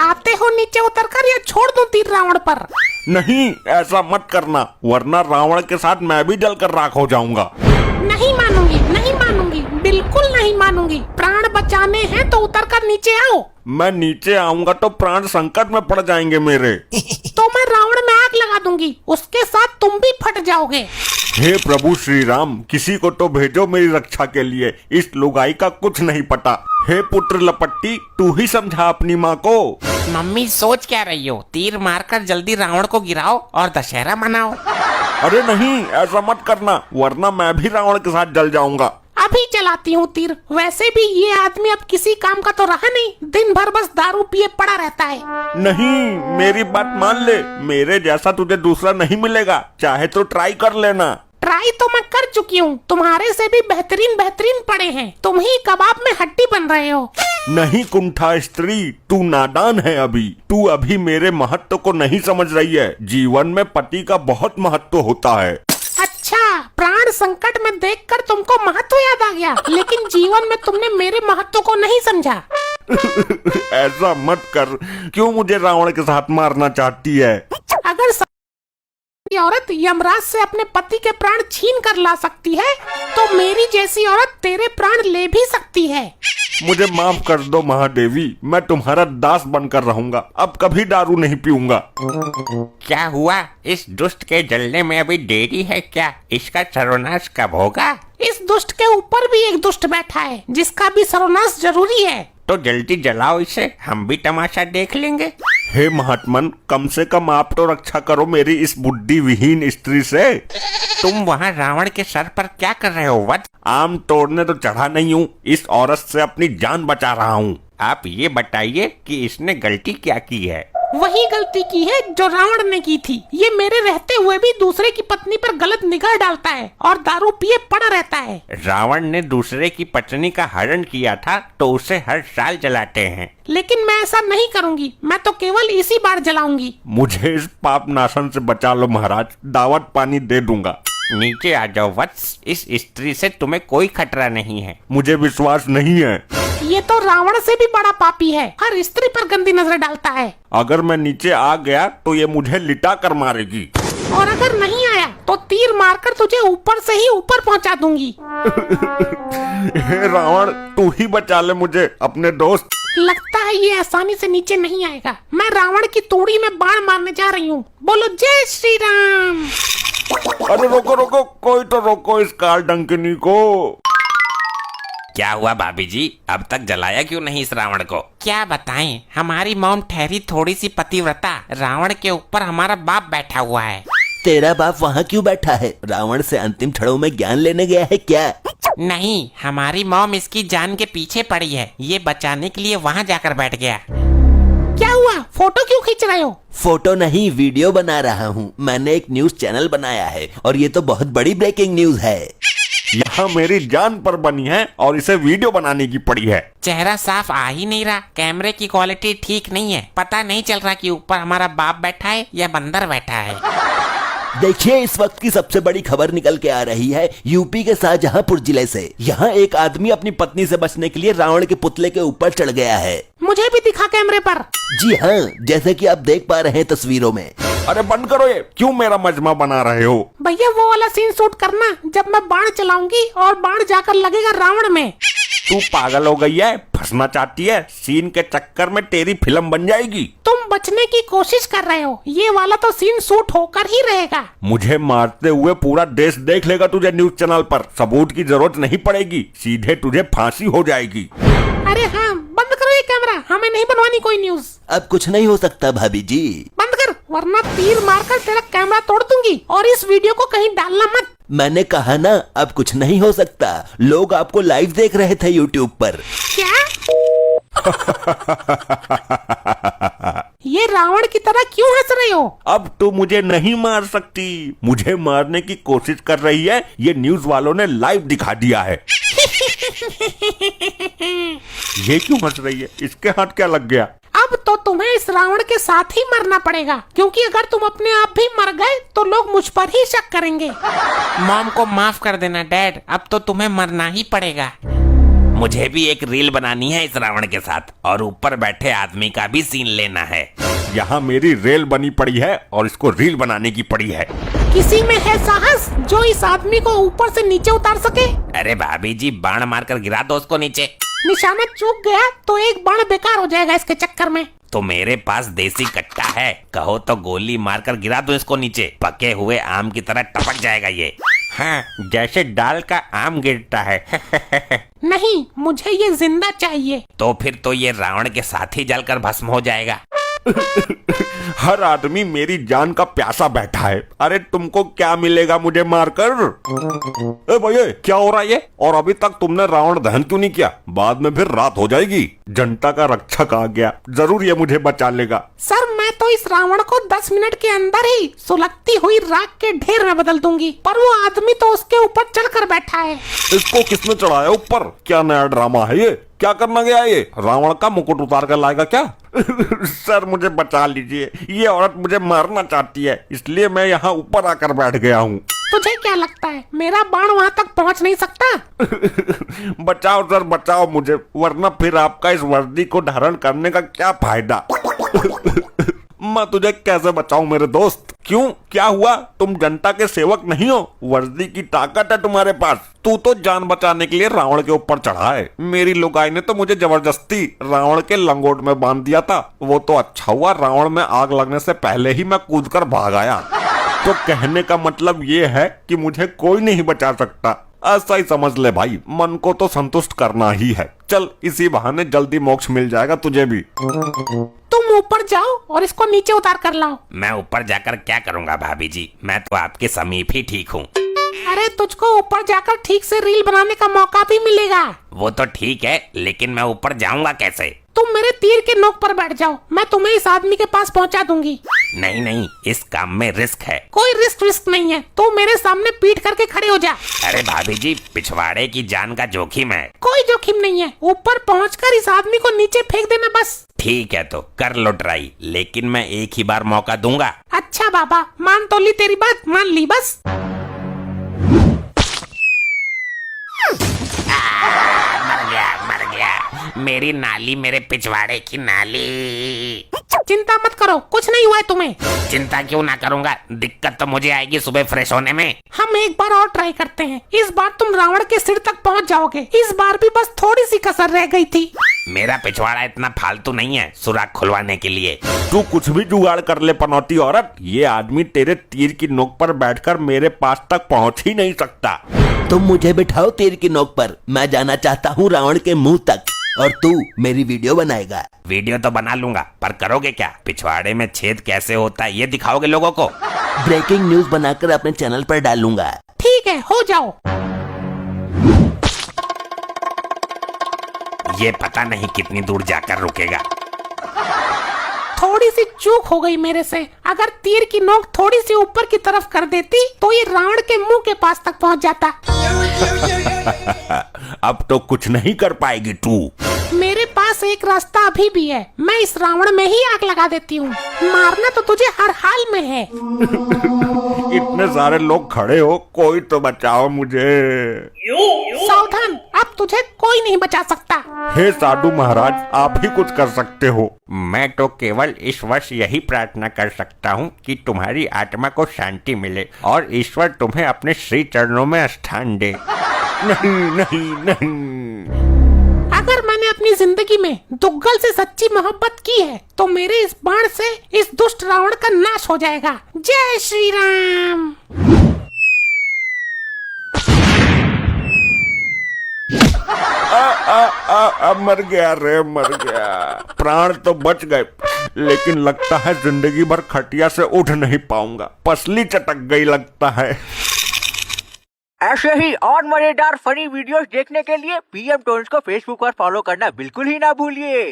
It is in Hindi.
आते हो नीचे उतरकर या छोड़ दूं तीर रावण पर? नहीं, ऐसा मत करना, वरना रावण के साथ मैं भी जलकर राख हो जाऊंगा। नहीं मानूंगी, नहीं मानूंगी, बिल्कुल नहीं मानूंगी। प्राण बचाने हैं तो उतरकर नीचे आओ। मैं नीचे आऊंगा तो प्राण संकट में पड़ जाएंगे मेरे। तो मैं रावण में आग लगा दूंगी, उसके साथ तुम भी फट जाओगे। हे प्रभु श्री राम, किसी को तो भेजो मेरी रक्षा के लिए, इस लुगाई का कुछ नहीं पता। हे पुत्र लपट्टी, तू ही समझा अपनी माँ को। मम्मी सोच क्या रही हो? तीर मारकर जल्दी रावण को गिराओ और दशहरा मनाओ। अरे नहीं, ऐसा मत करना, वरना मैं भी रावण के साथ जल जाऊंगा। अभी चलाती हूँ तीर। वैसे भी ये आदमी अब किसी काम का तो रहा नहीं, दिन भर बस दारू पिए पड़ा रहता है। नहीं, मेरी बात मान ले, मेरे जैसा तुझे दूसरा नहीं मिलेगा, चाहे तो ट्राई कर लेना। ट्राई तो मैं कर चुकी हूँ, तुम्हारे से भी बेहतरीन बेहतरीन पड़े हैं। तुम ही कबाब में हड्डी बन रहे हो। नहीं कुंठा स्त्री, तू नादान है अभी। तू अभी मेरे महत्व को नहीं समझ रही है। जीवन में पति का बहुत महत्व होता है। अच्छा, प्राण संकट में देखकर तुमको महत्व याद आ गया, लेकिन जीवन में तुमने मेरे महत्व को नहीं समझा। ऐसा मत कर, क्यों मुझे रावण के साथ मारना चाहती है? अगर औरत यमराज से अपने पति के प्राण छीन कर ला सकती है, तो मेरी जैसी औरत तेरे प्राण ले भी सकती है। मुझे माफ कर दो महादेवी, मैं तुम्हारा दास बनकर रहूंगा, अब कभी दारू नहीं पीऊंगा। क्या हुआ? इस दुष्ट के जलने में अभी देरी है क्या? इसका सर्वनाश कब होगा? इस दुष्ट के ऊपर भी एक दुष्ट बैठा है, जिसका भी सर्वनाश जरूरी है। तो जल्दी जलाओ इसे, हम भी तमाशा देख लेंगे। हे महात्मन, कम से कम आप तो रक्षा करो मेरी इस बुद्धि विहीन स्त्री से। तुम वहाँ रावण के सर पर क्या कर रहे हो वत्स? आम तोड़ने तो चढ़ा नहीं हूँ, इस औरत से अपनी जान बचा रहा हूँ। आप ये बताइए कि इसने गलती क्या की है? वही गलती की है जो रावण ने की थी। ये मेरे रहते हुए भी दूसरे की पत्नी पर गलत निगाह डालता है और दारू पिए पड़ा रहता है। रावण ने दूसरे की पत्नी का हरण किया था तो उसे हर साल जलाते हैं। लेकिन मैं ऐसा नहीं करूंगी, मैं तो केवल इसी बार जलाऊंगी। मुझे इस पाप नाशन से बचा लो महाराज, दावत पानी दे दूंगा। नीचे आ जाओ वत्स, इस स्त्री से तुम्हें कोई खतरा नहीं है। मुझे विश्वास नहीं है। ये तो रावण से भी बड़ा पापी है, हर स्त्री पर गंदी नजर डालता है। अगर मैं नीचे आ गया तो ये मुझे लिटा कर मारेगी, और अगर नहीं आया तो तीर मारकर तुझे ऊपर से ही ऊपर पहुंचा दूंगी। हे रावण, तू ही बचा ले मुझे, अपने दोस्त। लगता है ये आसानी से नीचे नहीं आएगा। मैं रावण की तूड़ी में बाण मारने जा रही हूँ। बोलो जय श्री राम। अरे रोको रोको, कोई तो रोको इस काल डंकिनी को। क्या हुआ भाभी जी, अब तक जलाया क्यों नहीं इस रावण को? क्या बताएं, हमारी मॉम ठहरी थोड़ी सी पतिव्रता, रावण के ऊपर हमारा बाप बैठा हुआ है। तेरा बाप वहाँ क्यों बैठा है? रावण से अंतिम क्षणों में ज्ञान लेने गया है क्या? नहीं, हमारी मॉम इसकी जान के पीछे पड़ी है, ये बचाने के लिए वहाँ जाकर बैठ गया। क्या हुआ? फोटो क्यों खींच रहे हो? फोटो नहीं, वीडियो बना रहा हूँ। मैंने एक न्यूज चैनल बनाया है और ये तो बहुत बड़ी ब्रेकिंग न्यूज है। यहाँ मेरी जान पर बनी है और इसे वीडियो बनाने की पड़ी है। चेहरा साफ आ ही नहीं रहा, कैमरे की क्वालिटी ठीक नहीं है, पता नहीं चल रहा कि ऊपर हमारा बाप बैठा है या बंदर बैठा है। देखिए, इस वक्त की सबसे बड़ी खबर निकल के आ रही है यूपी के शाहजहांपुर जिले से। यहाँ एक आदमी अपनी पत्नी से बचने के लिए रावण के पुतले के ऊपर चढ़ गया है। मुझे भी दिखा कैमरे पर। जी हाँ, जैसे कि आप देख पा रहे हैं तस्वीरों में। अरे बंद करो ये, क्यों मेरा मजमा बना रहे हो? भैया वो वाला सीन शूट करना जब मैं बाण चलाऊंगी और बाण जाकर लगेगा रावण में। तू पागल हो गई है, फंसना चाहती है? सीन के चक्कर में तेरी फिल्म बन जाएगी। तुम बचने की कोशिश कर रहे हो, ये वाला तो सीन शूट होकर ही रहेगा। मुझे मारते हुए पूरा देश देख लेगा तुझे न्यूज चैनल पर, सबूत की जरूरत नहीं पड़ेगी, सीधे तुझे फांसी हो जाएगी। अरे हाँ, बंद करो ये कैमरा, हमें नहीं बनवानी कोई न्यूज। अब कुछ नहीं हो सकता भाभी जी। बंद कर, वरना तीर मारकर तेरा कैमरा तोड़ दूंगी। और इस वीडियो को कहीं डालना मत। मैंने कहा ना, अब कुछ नहीं हो सकता। लोग आपको लाइव देख रहे थे यूट्यूब पर। क्या? ये रावण की तरह क्यों हंस रहे हो? अब तो मुझे नहीं मार सकती, मुझे मारने की कोशिश कर रही है, ये न्यूज वालों ने लाइव दिखा दिया है। ये क्यों हंस रही है? इसके हाथ क्या लग गया? अब तो तुम्हें इस रावण के साथ ही मरना पड़ेगा, क्योंकि अगर तुम अपने आप भी मर गए तो लोग मुझ पर ही शक करेंगे। मॉम को माफ कर देना डैड, अब तो तुम्हें मरना ही पड़ेगा। मुझे भी एक रील बनानी है इस रावण के साथ, और ऊपर बैठे आदमी का भी सीन लेना है। यहाँ मेरी रेल बनी पड़ी है और इसको रील बनाने की पड़ी है। किसी में है साहस जो इस आदमी को ऊपर से नीचे उतार सके? अरे भाभी जी, बाण मारकर गिरा दो उसको नीचे। निशाना चूक गया तो एक बाण बेकार हो जाएगा इसके चक्कर में। तो मेरे पास देसी कट्टा है, कहो तो गोली मारकर गिरा दो इसको नीचे, पके हुए आम की तरह टपक जाएगा ये। हाँ, जैसे दाल का आम गिरता है। नहीं, मुझे ये जिंदा चाहिए। तो फिर तो ये रावण के साथ ही जलकर भस्म हो जाएगा। हर आदमी मेरी जान का प्यासा बैठा है। अरे तुमको क्या मिलेगा मुझे मारकर? ए भैया, क्या हो रहा है ये? और अभी तक तुमने रावण दहन क्यों नहीं किया? बाद में फिर रात हो जाएगी। जनता का रक्षक आ गया, जरूर ये मुझे बचा लेगा। सर, मैं तो इस रावण को 10 मिनट के अंदर ही सुलगती हुई राख के ढेर में बदल दूंगी, पर वो आदमी तो उसके ऊपर चढ़कर बैठा है। इसको किसने चढ़ाया ऊपर? क्या नया ड्रामा है ये? क्या करना गया ये? रावण का मुकुट उतार कर लाएगा क्या? सर, मुझे बचा लीजिए, ये औरत मुझे मारना चाहती है, इसलिए मैं यहाँ ऊपर आकर बैठ गया हूँ। तुझे क्या लगता है मेरा बाण वहाँ तक पहुँच नहीं सकता? बचाओ सर, बचाओ मुझे, वरना फिर आपका इस वर्दी को धारण करने का क्या फायदा? मैं तुझे कैसे बचाऊं मेरे दोस्त? क्यों, क्या हुआ? तुम जनता के सेवक नहीं हो? वर्दी की ताकत है तुम्हारे पास। तू तो जान बचाने के लिए रावण के ऊपर चढ़ा है। मेरी लुगाई ने तो मुझे जबरदस्ती रावण के लंगोट में बांध दिया था। वो तो अच्छा हुआ, रावण में आग लगने से पहले ही मैं कूदकर भाग आया। तो कहने का मतलब ये है कि मुझे कोई नहीं बचा सकता। ऐसा ही समझ ले भाई, मन को तो संतुष्ट करना ही है। चल, इसी बहाने जल्दी मोक्ष मिल जाएगा तुझे भी। तुम ऊपर जाओ और इसको नीचे उतार कर लाओ। मैं ऊपर जाकर क्या करूँगा भाभी जी, मैं तो आपके समीप ही ठीक हूँ। अरे, तुझको ऊपर जाकर ठीक से रील बनाने का मौका भी मिलेगा। वो तो ठीक है, लेकिन मैं ऊपर जाऊंगा कैसे? तुम मेरे तीर के नोक पर बैठ जाओ, मैं तुम्हें इस आदमी के पास पहुंचा दूंगी। नहीं नहीं, इस काम में रिस्क है। कोई रिस्क नहीं है, तू मेरे सामने पीठ करके खड़े हो जा। अरे भाभी जी, पिछवाड़े की जान का जोखिम है। कोई जोखिम नहीं है, ऊपर पहुंचकर इस आदमी को नीचे फेंक देना बस। ठीक है, तो कर लो ट्राई, लेकिन मैं एक ही बार मौका दूंगा। अच्छा बाबा, मान तो ली तेरी बात, मान ली बस। मर गया, मेरी नाली, मेरे पिछवाड़े की नाली। चिंता मत करो, कुछ नहीं हुआ है तुम्हें। चिंता क्यों ना करूंगा, दिक्कत तो मुझे आएगी सुबह फ्रेश होने में। हम एक बार और ट्राई करते हैं, इस बार तुम रावण के सिर तक पहुंच जाओगे। इस बार भी बस थोड़ी सी कसर रह गई थी। मेरा पिछवाड़ा इतना फालतू नहीं है सुराख खुलवाने के लिए। तू कुछ भी जुगाड़ कर ले पनौती औरत, ये आदमी तेरे तीर की नोक पर बैठकर मेरे पास तक पहुंच ही नहीं सकता। तुम मुझे बिठाओ तीर की नोक पर, मैं जाना चाहता हूँ रावण के मुंह तक, और तू मेरी वीडियो बनाएगा। वीडियो तो बना लूंगा, पर करोगे क्या? पिछवाड़े में छेद कैसे होता है ये दिखाओगे लोगों को? ब्रेकिंग न्यूज बनाकर अपने चैनल पर डालूंगा। ठीक है, हो जाओ। ये पता नहीं कितनी दूर जाकर रुकेगा। थोड़ी सी चूक हो गई मेरे से, अगर तीर की नोक थोड़ी सी ऊपर की तरफ कर देती तो ये रावण के मुंह के पास तक पहुंच जाता। अब तो कुछ नहीं कर पाएगी तू। मेरे पास एक रास्ता अभी भी है, मैं इस रावण में ही आग लगा देती हूँ। मारना तो तुझे हर हाल में है। इतने सारे लोग खड़े हो, कोई तो बचाओ मुझे। सावधान, अब तुझे कोई नहीं बचा सकता। हे साधु महाराज, आप ही कुछ कर सकते हो। मैं तो केवल इस वर्ष यही प्रार्थना कर सकता हूँ कि तुम्हारी आत्मा को शांति मिले और ईश्वर तुम्हें अपने श्री चरणों में स्थान दे। नहीं नहीं नहीं, अगर मैंने अपनी जिंदगी में दुग्गल से सच्ची मोहब्बत की है तो मेरे इस बाण से इस दुष्ट रावण का नाश हो जाएगा। जय श्री राम। मर गया रे, मर गया। प्राण तो बच गए, लेकिन लगता है जिंदगी भर खटिया से उठ नहीं पाऊंगा। पसली चटक गई लगता है। ऐसे ही और मजेदार फनी वीडियोस देखने के लिए पीएम टोन्स को फेसबुक पर फॉलो करना बिल्कुल ही ना भूलिए।